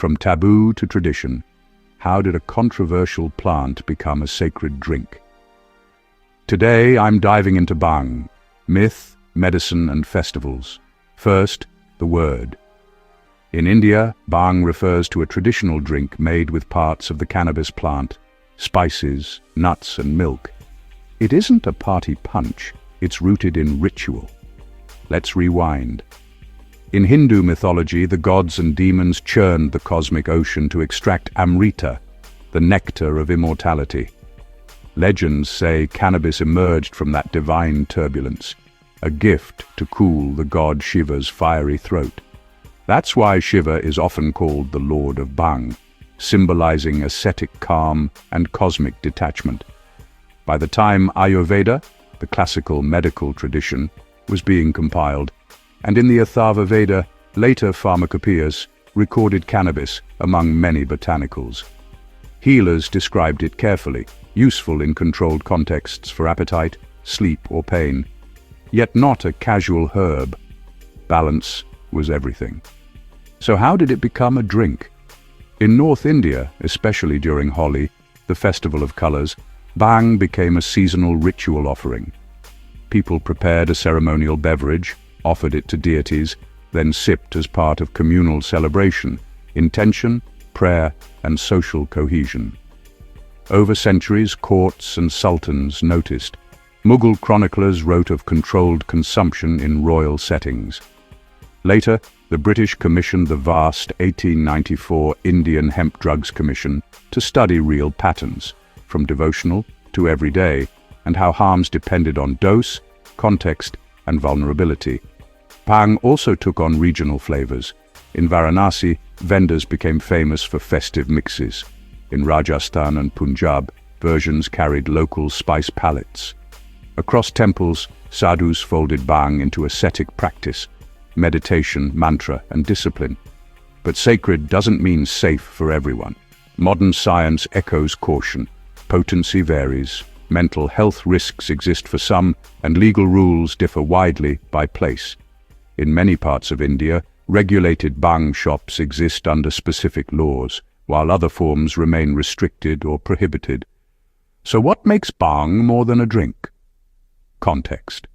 From taboo to tradition, how did a controversial plant become a sacred drink? Today I'm diving into Bhang, myth, medicine and festivals. First, the word. In India, Bhang refers to a traditional drink made with parts of the cannabis plant, spices, nuts and milk. It isn't a party punch, it's rooted in ritual. Let's rewind. In Hindu mythology, the gods and demons churned the cosmic ocean to extract Amrita, the nectar of immortality. Legends say cannabis emerged from that divine turbulence, a gift to cool the god Shiva's fiery throat. That's why Shiva is often called the Lord of Bhang, symbolizing ascetic calm and cosmic detachment. By the time Ayurveda, the classical medical tradition, was being compiled, and in the Atharva Veda, later pharmacopoeias, recorded cannabis among many botanicals. Healers described it carefully, useful in controlled contexts for appetite, sleep or pain. Yet not a casual herb. Balance was everything. So how did it become a drink? In North India, especially during Holi, the festival of colors, Bhang became a seasonal ritual offering. People prepared a ceremonial beverage, offered it to deities, then sipped as part of communal celebration, intention, prayer, and social cohesion. Over centuries, courts and sultans noticed. Mughal chroniclers wrote of controlled consumption in royal settings. Later, the British commissioned the vast 1894 Indian Hemp Drugs Commission to study real patterns, from devotional to everyday, and how harms depended on dose, context, and vulnerability. Bhang also took on regional flavors. In Varanasi, vendors became famous for festive mixes. In Rajasthan and Punjab, versions carried local spice palettes. Across temples, sadhus folded Bhang into ascetic practice, meditation, mantra, and discipline. But sacred doesn't mean safe for everyone. Modern science echoes caution. Potency varies, mental health risks exist for some, and legal rules differ widely by place. In many parts of India, regulated Bhang shops exist under specific laws, while other forms remain restricted or prohibited. So what makes Bhang more than a drink? Context.